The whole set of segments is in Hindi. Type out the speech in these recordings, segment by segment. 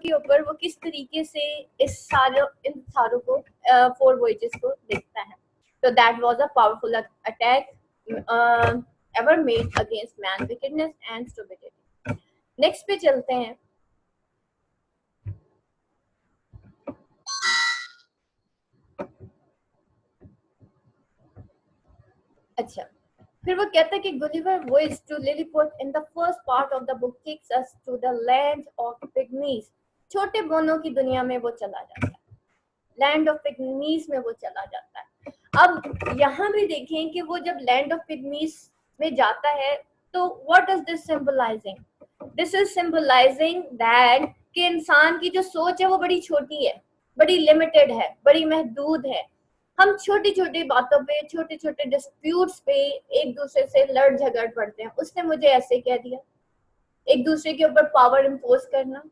के ऊपर वो किस तरीके से इन सारों को 4 वॉयजेस को देखता है। तो that was a powerful attack ever made against man wickedness and stupidity। Next पे चलते हैं। अच्छा, फिर वो कहता है कि Gulliver voyage to Lilliput in the first part of the book takes us to the land of pygmies। छोटे बोनों की दुनिया में वो चला जाता है, लैंड ऑफ पिग्मीज में वो चला जाता है। अब यहाँ भी देखें कि वो जब लैंड ऑफ पिग्मीज में जाता है तो what is this symbolising? This is symbolising that कि इंसान की जो सोच है वो बड़ी छोटी है, बड़ी लिमिटेड है, बड़ी महदूद है। हम छोटी छोटी बातों पे, छोटे छोटे डिस्प्यूट्स पे एक दूसरे से लड़ झगड़ पड़ते हैं। उसने मुझे ऐसे कह दिया, एक दूसरे के ऊपर पावर इम्पोज करना।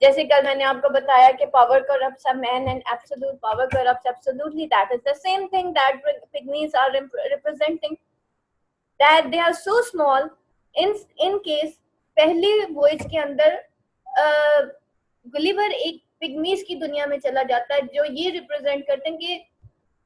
जैसे कल मैंने आपको बताया कि power corrupts a man and absolute power corrupts absolutely। That is the same thing that pygmies are representing, that they are so small। in case पहले वॉयज के अंदर गुलिवर एक पिग्मीज की दुनिया में चला जाता है जो ये रिप्रेजेंट करते हैं कि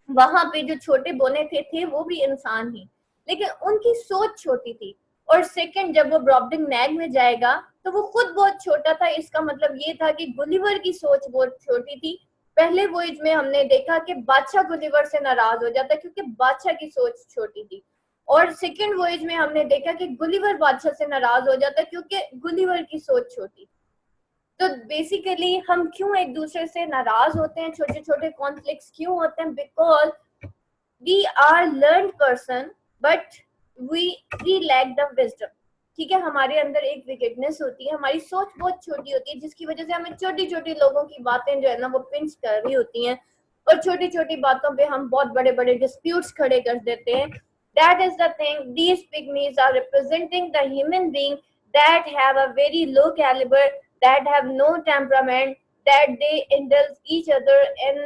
वहां पे जो छोटे बोने थे वो भी इंसान ही, लेकिन उनकी सोच छोटी थी। और सेकंड, जब वो ब्रॉबडिंग नैग में जाएगा तो वो खुद बहुत छोटा था। इसका मतलब ये था कि गुलिवर की सोच बहुत छोटी थी। पहले वॉयज में हमने देखा कि बादशाह गुलिवर से नाराज हो जाता क्योंकि बादशाह की सोच छोटी थी, और सेकंड वॉयज में हमने देखा कि गुलिवर बादशाह से नाराज हो जाता क्योंकि गुलिवर की सोच छोटी। तो बेसिकली हम क्यों एक दूसरे से नाराज होते हैं, छोटे छोटे कॉन्फ्लिक्ट्स क्यों होते हैं? Because we are learned person but we lack the wisdom. ठीक है, हमारे अंदर एक विकेटनेस होती है, हमारी सोच बहुत छोटी होती है, जिसकी वजह से हमें छोटी छोटी लोगों की बातें जो है ना वो पिंच कर रही होती हैं, और छोटी छोटी बातों पे हम बहुत बड़े बड़े डिस्प्यूट्स खड़े कर देते हैं। That is the thing, these pygmies are representing the human being that have a very low caliber, that have no temperament, that they indulge each other in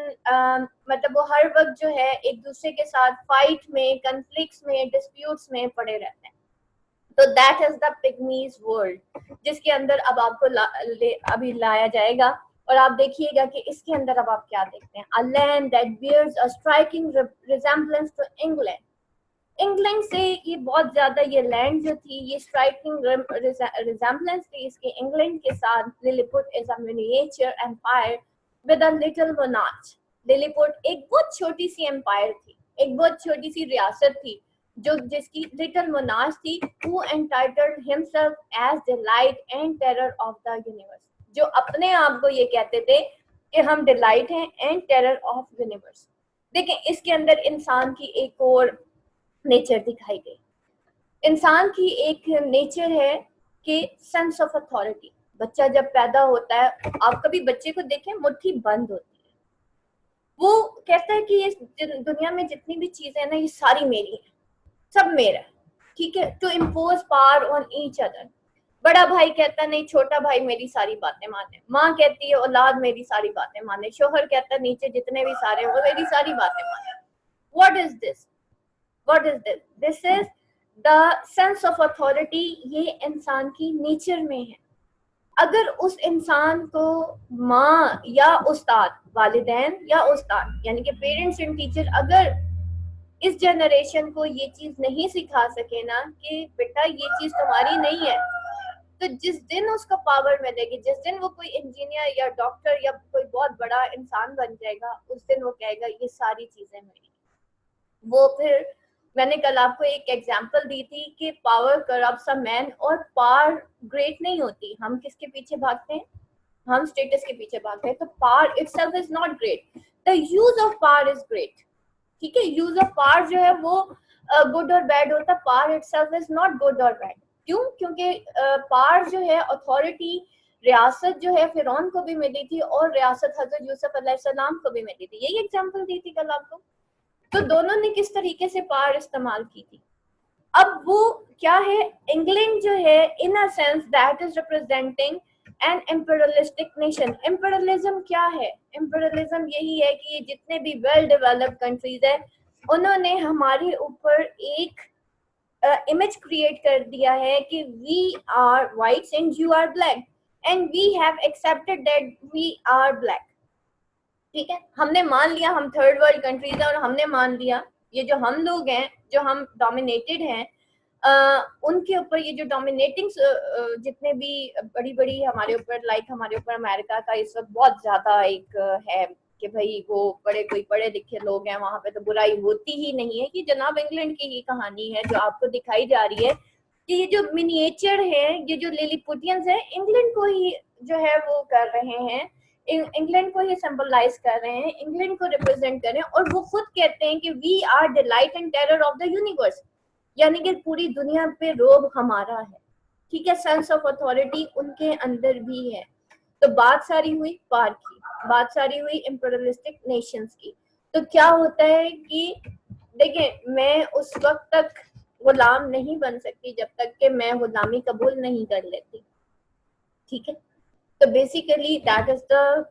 मतलब वो हर वक्त जो है एक दूसरे के साथ फाइट में, कन्फ्लिक्ट्स में, डिस्प्यूट्स में पड़े रहते हैं। तो दैट इज द पिग्मीज वर्ल्ड, जिसके अंदर अब आपको अभी लाया जाएगा, और आप देखिएगा कि इसके अंदर अब आप क्या देखते हैं। A land that bears a striking resemblance to England। England से ये बहुत ज्यादा, ये लैंड जो थी ये स्ट्राइकिंग रिजेम्बलेंस थी इसके इंग्लैंड के साथ। Lilliput is a miniature empire with a little monarch. Lilliput एक बहुत छोटी सी एम्पायर थी, एक बहुत छोटी सी रियासत थी जो जिसकी लिटिल मोनार्च थी, who entitled himself as the light and terror of the universe। जो अपने आप को ये कहते थे कि हम डिलाइट हैं एंड टेरर ऑफ यूनिवर्स। देखिए, इसके अंदर इंसान की एक और नेचर दिखाई गई। इंसान की एक नेचर है कि सेंस ऑफ अथॉरिटी। बच्चा जब पैदा होता है, आप कभी बच्चे को देखें, मुट्ठी बंद होती है, वो कहता है कि ये दुनिया में जितनी भी चीजें हैं ना ये सारी मेरी है, सब मेरा है। ठीक है, to impose power on each other. बड़ा भाई कहता नहीं छोटा भाई मेरी सारी बातें माने, माँ कहती है औलाद मेरी सारी बातें माने, शोहर कहता है नीचे जितने भी सारे हैं वो मेरी सारी बातें माने। What is this? What is this? This is the sense of authority। ये इंसान की नेचर में है। अगर उस इंसान को माँ या उस्ताद, वालिदैन या उस्ताद यानी कि पेरेंट्स एंड टीचर, अगर इस जनरेशन को ये चीज नहीं सिखा सके ना कि बेटा ये चीज तुम्हारी नहीं है, तो जिस दिन उसको पावर मिलेगी, जिस दिन वो कोई इंजीनियर या डॉक्टर या कोई बहुत बड़ा इंसान बन जाएगा, उस दिन वो कहेगा ये सारी चीजें मेरी। वो फिर मैंने कल आपको एक एग्जांपल दी थी कि पावर करप्ट्स अ मैन, और पावर ग्रेट नहीं होती। हम किसके पीछे भागते हैं? हम स्टेटस के पीछे भागते हैं। तो power itself is not great, the use of power is great. ठीक है, यूज ऑफ पावर जो है वो गुड और बैड होता है, power itself is not good और बैड। क्यों? क्योंकि पावर जो है, अथॉरिटी, रियासत जो है फिरौन को भी मिली थी और रियासत हजरत यूसुफ अलैहिस्सलाम को भी मिली थी। यही एग्जांपल दी थी कल आपको। तो दोनों ने किस तरीके से पावर इस्तेमाल की थी। अब वो क्या है, इंग्लैंड जो है in a sense that is representing an imperialistic nation. Imperialism क्या है? इम्पेरियलिज्म यही है कि जितने भी वेल डेवलप्ड कंट्रीज है उन्होंने हमारे ऊपर एक इमेज क्रिएट कर दिया है कि we are whites and you are black. and we have accepted that we are black. ठीक है, हमने मान लिया हम थर्ड वर्ल्ड कंट्रीज है और हमने मान लिया ये जो हम लोग हैं, जो हम डोमिनेटेड हैं, उनके ऊपर ये जो डोमिनेटिंग जितने भी बड़ी बड़ी हमारे ऊपर, लाइक हमारे ऊपर अमेरिका का इस वक्त बहुत ज्यादा एक है कि भाई वो बड़े कोई पढ़े लिखे लोग हैं, वहां पे तो बुराई होती ही नहीं है। कि जनाब इंग्लैंड की ही कहानी है जो आपको दिखाई जा रही है कि ये जो मिनिएचर है, ये जो लिलीपुटियंस है, इंग्लैंड को ही जो है वो कर रहे हैं, इंग्लैंड को ही सिंबलाइज कर रहे हैं, इंग्लैंड को रिप्रेजेंट कर रहे हैं। और वो खुद कहते हैं कि we are the light and terror of the universe, यानी कि पूरी दुनिया पे रोब हमारा है। ठीक है, सेंस ऑफ अथॉरिटी उनके अंदर भी है। तो बात सारी हुई पार की, बात सारी हुई इम्पेरियलिस्टिक नेशंस की। तो क्या होता है कि देखिए, मैं उस वक्त तक गुलाम नहीं बन सकती जब तक कि मैं गुलामी कबूल नहीं कर लेती। ठीक है, तो basically that is the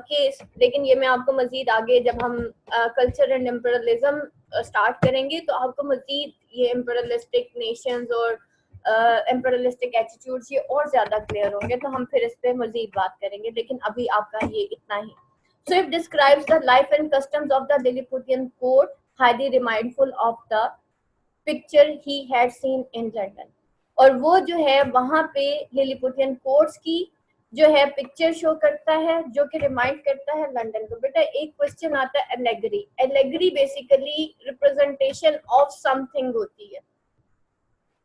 case. लेकिन ये मैं आपको मजीद आगे जब हम कल्चर एंड इम्पेरियलिज्म स्टार्ट करेंगे तो आपको मजीद ये इम्पेरियलिस्टिक नेशंस और इम्पेरियलिस्टिक एटीट्यूड्स ये और ज्यादा क्लियर होंगे, तो हम फिर इस पे मजीद बात करेंगे। लेकिन अभी आपका ये इतना ही। So it describes the life and customs of the Lilliputian court, highly remindful of the picture he had seen in London. और वो जो है वहां पे लिलीपुटियन कोर्ट्स की जो है पिक्चर शो करता है, जो कि रिमाइंड करता है लंदन को। बेटा एक क्वेश्चन आता है allegory. Allegory basically representation of something होती है।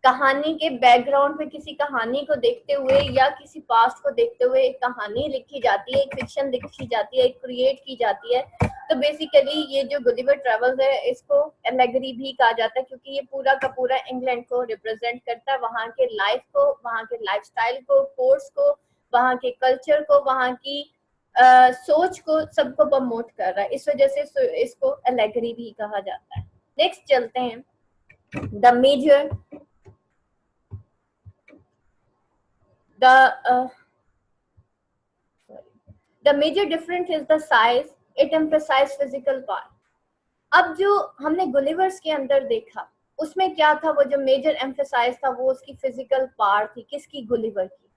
कहानी के बैकग्राउंड पे किसी कहानी को देखते हुए या किसी पास्ट को देखते हुए एक कहानी लिखी जाती है, एक फिक्शन लिखी जाती है, एक क्रिएट की जाती है। तो बेसिकली ये जो गुलिवर ट्रेवल्स है इसको एलेगरी भी कहा जाता है, क्योंकि ये पूरा का पूरा इंग्लैंड को रिप्रेजेंट करता है, वहाँ के लाइफ को, वहाँ के लाइफस्टाइल को, कोर्स को, वहाँ के कल्चर को, वहाँ की सोच को, सबको प्रमोट कर रहा है। इस वजह से इसको एलेगरी भी कहा जाता है। नेक्स्ट चलते हैं, the major the major difference is the size, it emphasizes physical part. अब जो हमने गुलिवर्स के अंदर देखा उसमें क्या था, वो जो मेजर एम्फेसाइज था वो उसकी फिजिकल पार्ट थी। किसकी? गुलिवर की।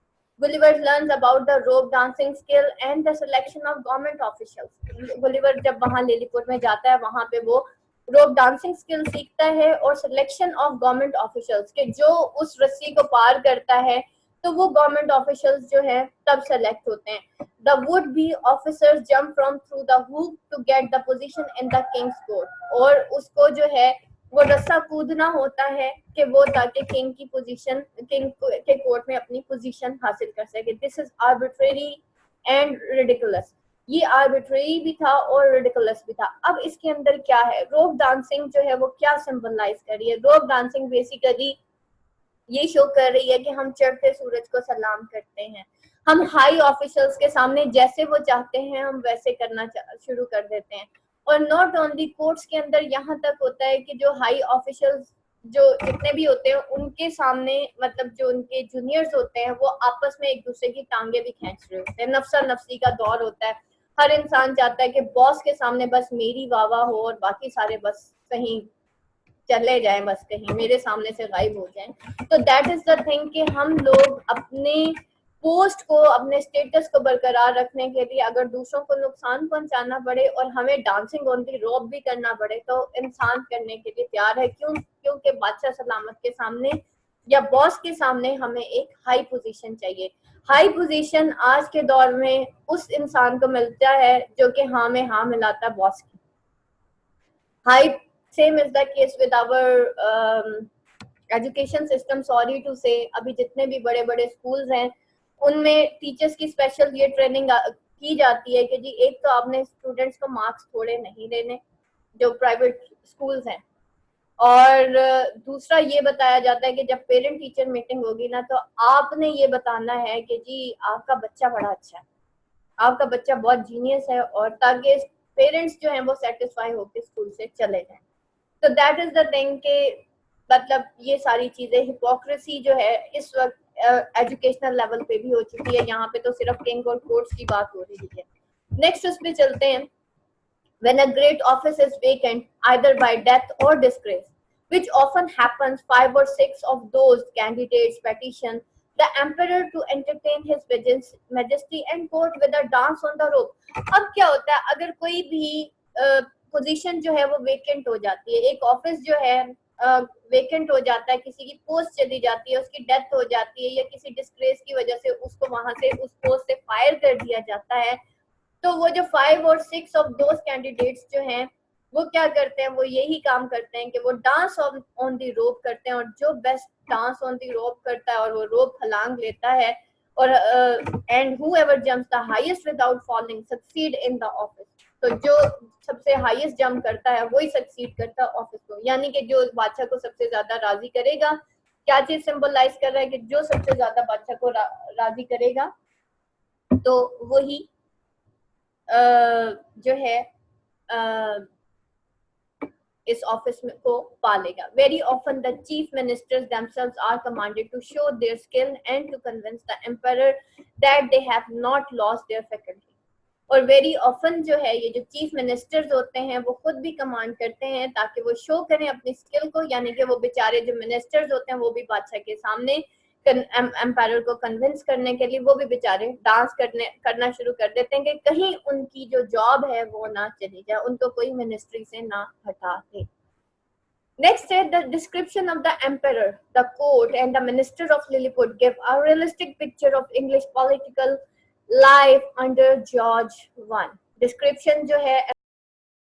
Gulliver learns about the rope dancing skill and the selection of government officials. Gulliver जब वहां लिलीपुट में जाता है वहां पे वो रोप डांसिंग स्किल सीखता है और सिलेक्शन ऑफ गवर्नमेंट ऑफिशियल्स के, जो उस रस्सी को पार करता है तो वो गवर्नमेंट ऑफिशियल्स जो है तब सेलेक्ट होते हैं। The would-be officers jump from through the hoop to get the position in the king's court. और उसको जो है वो रस्सा कूदना होता है कि वो ताकि किंग की पोजीशन, किंग के कोर्ट में अपनी पोजीशन हासिल कर सके। This is arbitrary and ridiculous. ये आर्बिट्रेरी भी था और रिडिकुलस भी था। अब इसके अंदर क्या है, रोप डांसिंग जो है वो क्या सिंबलाइज कर रही है? रोप डांसिंग बेसिकली ये शो कर रही है कि हम चढ़ते सूरज को सलाम करते हैं, हम हाई ऑफिशियल्स के सामने जैसे वो चाहते हैं हम वैसे करना शुरू कर देते हैं। और नॉट ओनली कोर्ट्स के अंदर यहाँ तक होता है कि जो हाई ऑफिशियल्स जो जितने भी होते हैं उनके सामने, मतलब जो उनके जूनियर्स होते हैं वो आपस में एक दूसरे की टांगे भी खींच रहे होते हैं। नफसा नफसी का दौर होता है, हर इंसान चाहता है कि बॉस के सामने बस मेरी वाह हो और बाकी सारे बस कहीं चले जाएं, बस कहीं मेरे सामने से गायब हो जाएं। तो दैट इज द थिंग कि हम लोग अपने पोस्ट को, अपने स्टेटस को बरकरार रखने के लिए अगर दूसरों को नुकसान पहुंचाना पड़े और हमें डांसिंग ऑन दी रोप भी करना पड़े तो इंसान करने के लिए तैयार है। क्यों? क्योंकि बादशाह सलामत के सामने या बॉस के सामने हमें एक हाई पोजीशन चाहिए। हाई पोजीशन आज के दौर में उस इंसान को मिलता है जो कि हाँ में हाँ मिलाता है बॉस की। हाई same is the case with our education system. Sorry to say अभी जितने भी बड़े बड़े स्कूल्स हैं उनमें टीचर्स की स्पेशल ये ट्रेनिंग की जाती है कि जी एक तो आपने स्टूडेंट्स को मार्क्स थोड़े नहीं देने जो प्राइवेट स्कूल्स हैं, और दूसरा ये बताया जाता है कि जब पेरेंट टीचर मीटिंग होगी ना तो आपने ये बताना है कि जी आपका बच्चा बड़ा अच्छा है, आपका बच्चा बहुत जीनियस है, और ताकि पेरेंट्स जो हैं वो सेटिस्फाई होकर स्कूल से चले जाएं। तो दैट इज द थिंग के मतलब ये सारी चीजें, हिपोक्रेसी जो है इस वक्त एजुकेशनल लेवल पे भी हो चुकी है। यहाँ पे तो सिर्फ किंग और कोर्ट्स की बात हो रही है। नेक्स्ट उस पे चलते हैं। When a great office is vacant either by death or disgrace, which often happens, 5 or 6 of those candidates petition the emperor to entertain his majesty and court with a dance on the rope. अब क्या होता है, अगर कोई भी पोजीशन जो है वो वेकेंट हो जाती है, एक ऑफिस जो है वेकेंट हो जाता है, किसी की पोस्ट चली जाती है, उसकी डेथ हो जाती है या किसी डिस्ग्रेस की वजह से उसको वहां से उस पोस्ट से फायर कर दिया जाता है, तो वो जो 5 और 6 ऑफ दोज कैंडिडेट्स जो हैं वो क्या करते हैं, वो यही काम करते हैं कि वो डांस ऑन दी रोप करते हैं, और जो बेस्ट डांस ऑन दी रोप करता है और वो रोप छलांग लेता है, और and whoever jumps the highest without falling succeed in the office, तो जो सबसे हाईएस्ट जंप करता है वही सक्सीड करता है ऑफिस को, यानी कि जो बादशाह को सबसे ज्यादा राजी करेगा, क्या चीज सिंबलाइज कर रहा है कि जो सबसे ज्यादा बादशाह को राजी करेगा तो वही जो है इस ऑफिस को पालेगा. Very often the chief ministers themselves are commanded to show their skill and to convince the emperor that they have not lost their faculty. और वेरी ऑफन जो है ये जो चीफ मिनिस्टर्स होते हैं वो खुद भी कमांड करते हैं ताकि वो शो करें अपनी स्किल को, यानी कि वो बेचारे जो मिनिस्टर्स होते हैं वो भी बादशाह के सामने एम्पायर को कन्विंस करने के लिए वो भी बेचारे डांस करना शुरू कर देते हैं कि कहीं उनकी जो जॉब है वो ना चली जाए, उनको कोई मिनिस्ट्री से ना हटा दे. Next is the description of the emperor, the court and the minister of Lilliput give a realistic picture of English political life under George I. Description जो है